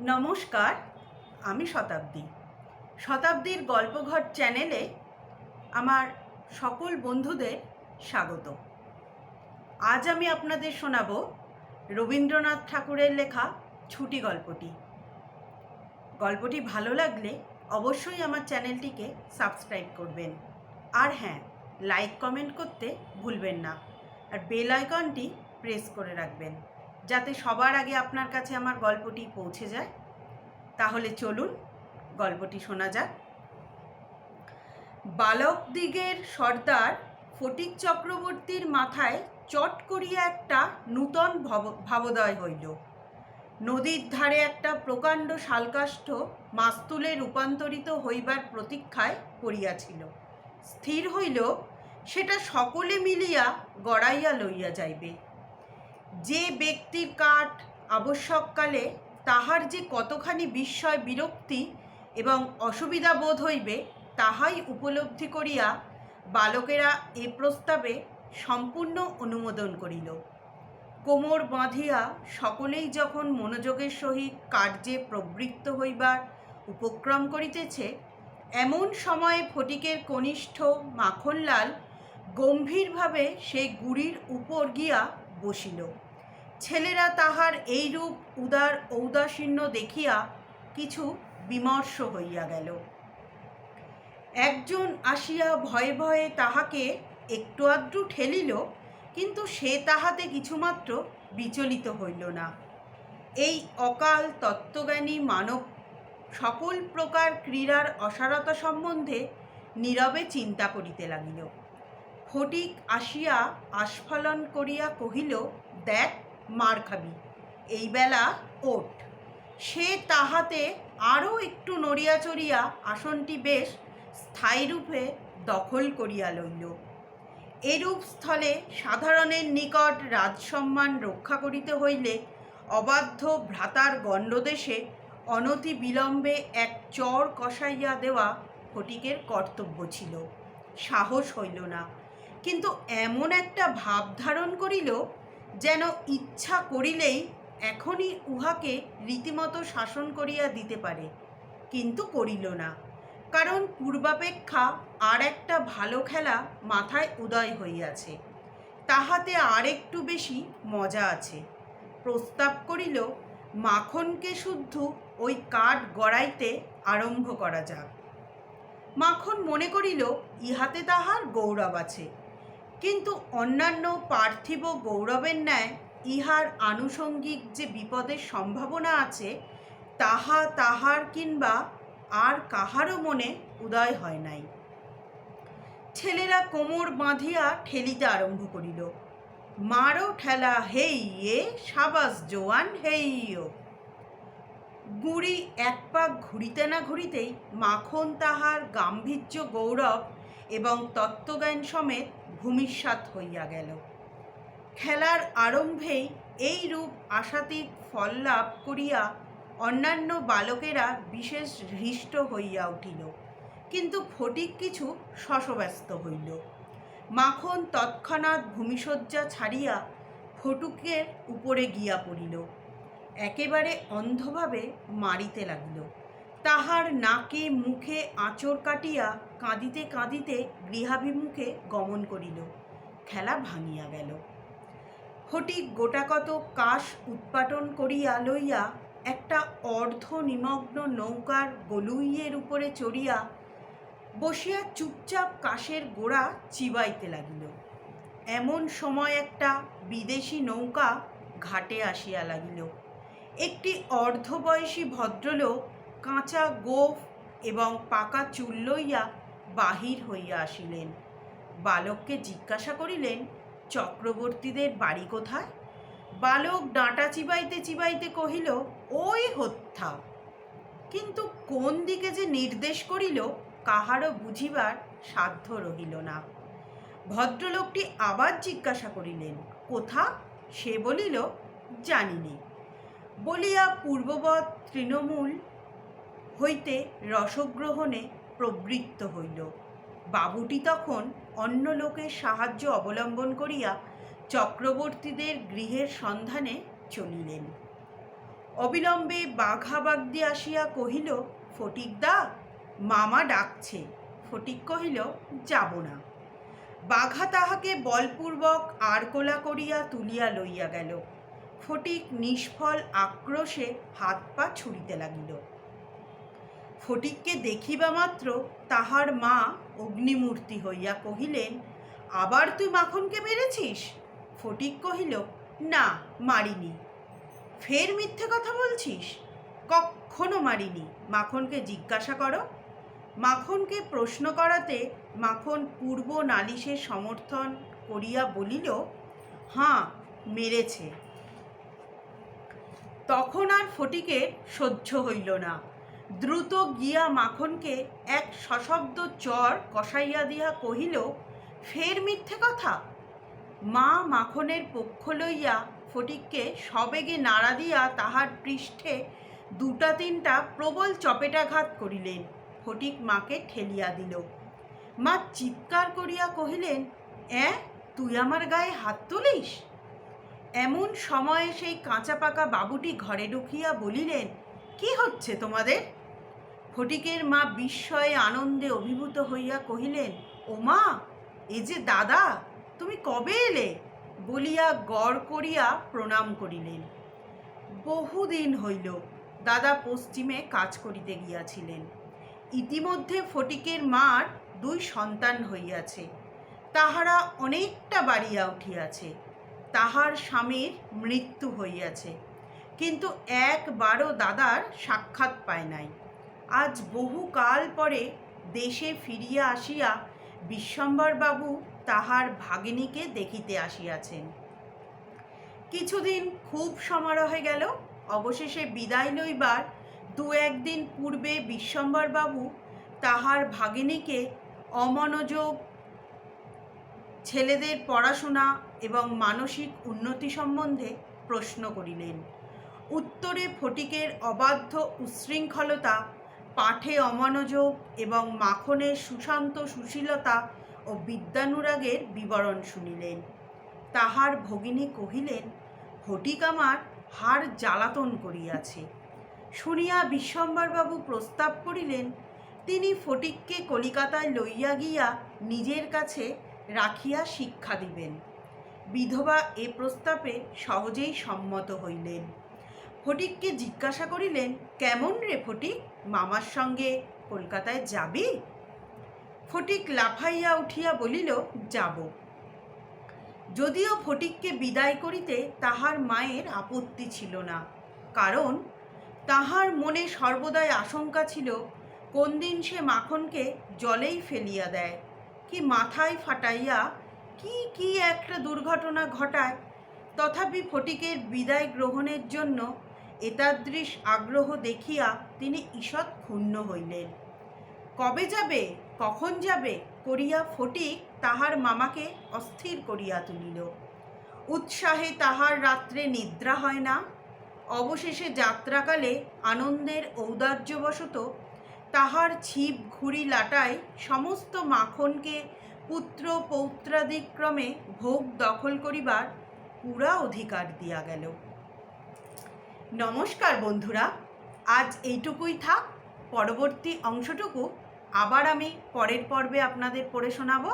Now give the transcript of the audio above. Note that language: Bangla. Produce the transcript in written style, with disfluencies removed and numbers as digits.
নমস্কার, আমি শতাব্দীর গল্পঘর চ্যানেলে আমার সকল বন্ধুদের স্বাগত। আজ আমি আপনাদের শোনাব রবীন্দ্রনাথ ঠাকুরের লেখা ছুটি গল্পটি। গল্পটি ভালো লাগলে অবশ্যই আমার চ্যানেলটিকে সাবস্ক্রাইব করবেন, আর হ্যাঁ, লাইক কমেন্ট করতে ভুলবেন না, আর বেল আইকনটি প্রেস করে রাখবেন যাতে সবার আগে আপনার কাছে আমার গল্পটি পৌঁছে যায়। তাহলে চলুন গল্পটি শোনা যাক। বালকদিগের সর্দার ফটিক চক্রবর্তীর মাথায় চট করিয়া একটা নূতন ভাবোদয় হইল। নদীর ধারে একটা প্রকাণ্ড শালকাষ্ঠ মাস্তুলে রূপান্তরিত হইবার প্রতীক্ষায় পড়িয়াছিল। স্থির হইল সেটা সকলে মিলিয়া গড়াইয়া লইয়া যাইবে। যে ব্যক্তির কাঠ আবশ্যককালে তাহার যে কতখানি বিস্ময়, বিরক্তি এবং অসুবিধা বোধ হইবে তাহাই উপলব্ধি করিয়া বালকেরা এ প্রস্তাবে সম্পূর্ণ অনুমোদন করিল। কোমর বাঁধিয়া সকলেই যখন মনোযোগের সহিত কার্যে প্রবৃত্ত হইবার উপক্রম করিতেছে, এমন সময়ে ফটিকের কনিষ্ঠ মাখনলাল গম্ভীরভাবে সেই গুড়ির উপর গিয়া বসিল। ছেলেরা তাহার এইরূপ ঔদাসীন্য দেখিয়া কিছু বিমর্ষ হইয়া গেল। একজন আসিয়া ভয়ে ভয়ে তাহাকে একটু আধটু ঠেলিল, কিন্তু সে তাহাতে কিছুমাত্র বিচলিত হইল না। এই অকাল তত্ত্বজ্ঞানী মানব সকল প্রকার ক্রীড়ার অসারতা সম্বন্ধে নীরবে চিন্তা করিতে লাগিল। ফটিক আসিয়া আস্ফালন করিয়া কহিল, দেখ, মার খাবি, এই বেলা ওঠ। সে তাহাতে আরও একটু নড়িয়া চড়িয়া আসনটি বেশ স্থায়ীরূপে দখল করিয়া লইল। এরূপ স্থলে সাধারণের নিকট রাজসম্মান রক্ষা করিতে হইলে অবাধ্য ভ্রাতার গণ্ডদেশে অনতি বিলম্বে এক চর কষাইয়া দেওয়া ফটিকের কর্তব্য ছিল। সাহস হইল না, কিন্তু এমন একটা ভাব ধারণ করিল যেন ইচ্ছা করিলেই এখনই উহাকে রীতিমতো শাসন করিয়া দিতে পারে, কিন্তু করিল না, কারণ পূর্বাপেক্ষা আর একটা ভালো খেলা মাথায় উদয় হইয়াছে, তাহাতে আর একটু বেশি মজা আছে। প্রস্তাব করিল, মাখনকে শুদ্ধ ওই কাঠ গড়াইতে আরম্ভ করা যাক। মাখন মনে করিল ইহাতে তাহার গৌরব আছে, কিন্তু অন্যান্য পার্থিব গৌরবের ন্যায় ইহার আনুষঙ্গিক যে বিপদের সম্ভাবনা আছে তাহা তাহার কিংবা আর কাহারও মনে উদয় হয় নাই। ছেলেরা কোমর বাঁধিয়া ঠেলিতে আরম্ভ করিল। মারো ঠেলা, হেই এ, সাবাস জোয়ান, হেইও। গুড়ি এক পাক ঘুরিতে না ঘুরিতেই মাখন তাহার গাম্ভীর্য, গৌরব এবং তত্ত্বজ্ঞান সমেত ভূমিসাৎ হইয়া গেল। খেলার আরম্ভেই এই রূপ আশাতীত ফল লাভ করিয়া অন্যান্য বালকেরা বিশেষ হৃষ্ট হইয়া উঠিল, কিন্তু ফটিক কিছু শশব্যস্ত হইল। মাখন তৎক্ষণাৎ ভূমিশয্যা ছাড়িয়া ফটুকের উপরে গিয়া পড়িল। একেবারে অন্ধভাবে মারিতে লাগিল। তাহার নাকে মুখে আঁচড় কাটিয়া কাঁদিতে কাঁদিতে গৃহাভিমুখে গমন করিল। খেলা ভাঙিয়া গেল। ফটিক গোটাকত কাশ উৎপাটন করিয়া লইয়া একটা অর্ধ নিমগ্ন নৌকার গলুইয়ের উপরে চড়িয়া বসিয়া চুপচাপ কাশের গোড়া চিবাইতে লাগিল। এমন সময় একটা বিদেশি নৌকা ঘাটে আসিয়া লাগিল। একটি অর্ধবয়সী ভদ্রলোক কাঁচা গোঁফ এবং পাকা চুল লইয়া বাহির হইয়া আসিলেন। বালককে জিজ্ঞাসা করিলেন, চক্রবর্তীদের বাড়ি কোথায়? বালক ডাঁটা চিবাইতে চিবাইতে কহিল, ওই হত্যা। কিন্তু কোন দিকে যে নির্দেশ করিল কাহারও বুঝিবার সাধ্য রহিল না। ভদ্রলোকটি আবার জিজ্ঞাসা করিলেন, কোথা? সে বলিল, জানিনি, বলিয়া পূর্ববৎ তৃণমূল হইতে রসগ্রহণে প্রবৃত্ত হইল। বাবুটি তখন অন্য লোকের সাহায্য অবলম্বন করিয়া চক্রবর্তীদের গৃহের সন্ধানে চলিলেন। অবিলম্বে বাঘাবাগদি আসিয়া কহিল, ফটিকদা, মামা ডাকছে। ফটিক কহিল, যাব না। বাঘা তাহাকে বলপূর্বক আড়কোলা করিয়া তুলিয়া লইয়া গেল। ফটিক নিষ্ফল আক্রোশে হাত পা ছুড়িতে লাগিল। ফটিককে দেখিবা মাত্র তাহার মা অগ্নিমূর্তি হইয়া কহিলেন, আবার তুই মাখনকে মেরেছিস? ফটিক কহিল, না, মারিনি। ফের মিথ্যে কথা বলছিস? কখনো মারিনি। মাখনকে জিজ্ঞাসা করো। মাখনকে প্রশ্ন করাতে মাখন পূর্ব নালিশের সমর্থন করিয়া বলিল, হাঁ, মেরেছে। তখন আর ফটিকের সহ্য হইল না। দ্রুত গিয়া মাখনকে এক সশব্দ চর কষাইয়া দিয়া কহিল, ফের মিথ্যে কথা। মা মাখনের পক্ষ লইয়া ফটিককে সবেগে নাড়া দিয়া তাহার পৃষ্ঠে দুটা তিনটা প্রবল চপেটাঘাত করিলেন। ফটিক মাকে ঠেলিয়া দিল। মা চিৎকার করিয়া কহিলেন, তুই আমার গায়ে হাত তুলিস? এমন সময়ে সেই কাঁচা পাকা বাবুটি ঘরে ঢুকিয়া বলিলেন, কি হচ্ছে তোমাদের? ফটিকের মা বিস্ময়ে আনন্দে অভিভূত হইয়া কহিলেন, ও মা, এ যে দাদা, তুমি কবে এলে? বলিয়া গড় করিয়া প্রণাম করিলেন। বহুদিন হইল দাদা পশ্চিমে কাজ করিতে গিয়াছিলেন। ইতিমধ্যে ফটিকের মার 2 সন্তান হইয়াছে। তাহারা অনেকটা বাড়িয়া উঠিয়াছে। তাহার স্বামীর মৃত্যু হইয়াছে, কিন্তু একবারও দাদার সাক্ষাৎ পায় নাই। আজ বহুকাল পরে দেশে ফিরিয়া আসিয়া বিশ্বম্বরবাবু তাহার ভাগিনীকে দেখিতে আসিয়াছেন। কিছুদিন খুব সমারোহে গেল। অবশেষে বিদায় লইবার 2-1 দিন পূর্বে বিশ্বম্বরবাবু তাহার ভাগিনীকে অমনোযোগ, ছেলেদের পড়াশোনা এবং মানসিক উন্নতি সম্বন্ধে প্রশ্ন করিলেন। উত্তরে ফটিকের অবাধ্য উচ্ছৃঙ্খলতা, পাঠে অমনোযোগ এবং মাখনের সুশান্ত সুশীলতা ও বিদ্যানুরাগের বিবরণ শুনিলেন। তাহার ভগিনী কহিলেন, ফটিক আমার হাড় জ্বালাতন করিয়াছে। শুনিয়া বিশ্বম্বরবাবু প্রস্তাব করিলেন, তিনি ফটিককে কলিকাতায় লইয়া গিয়া নিজের কাছে রাখিয়া শিক্ষা দিবেন। বিধবা এ প্রস্তাবে সহজেই সম্মত হইলেন। ফটিককে জিজ্ঞাসা করিলেন, কেমন রে ফটিক, মামার সঙ্গে কলকাতায় যাবি? ফটিক লাফাইয়া উঠিয়া বলিল, যাব। যদিও ফটিককে বিদায় করিতে তাহার মায়ের আপত্তি ছিল না, কারণ তাহার মনে সর্বদাই আশঙ্কা ছিল কোন দিন সে মাখনকে জলেই ফেলিয়া দেয়, কি মাথায় ফাটাইয়া কি একটা দুর্ঘটনা ঘটায়। তথাপি ফটিকের বিদায় গ্রহণের জন্য এতাদৃশ আগ্রহ দেখিয়া তিনি ঈষৎ ক্ষুণ্ণ হইলেন। কবে যাবে, কখন যাবে করিয়া ফটিক তাহার মামাকে অস্থির করিয়া তুলিল। উৎসাহে তাহার রাত্রে নিদ্রা হয় না। অবশেষে যাত্রাকালে আনন্দের ঔদার্যবশত তাহার ছিপ ঘুড়ি লাটায় সমস্ত মাখনকে পুত্র পৌত্রাদিক্রমে ভোগ দখল করিবার পুরা অধিকার দিয়া গেল। নমস্কার বন্ধুরা, আজ এইটুকুই থাক। পরবর্তী অংশটুকু আবার আমি পরের পর্বে আপনাদের পড়ে শোনাবো।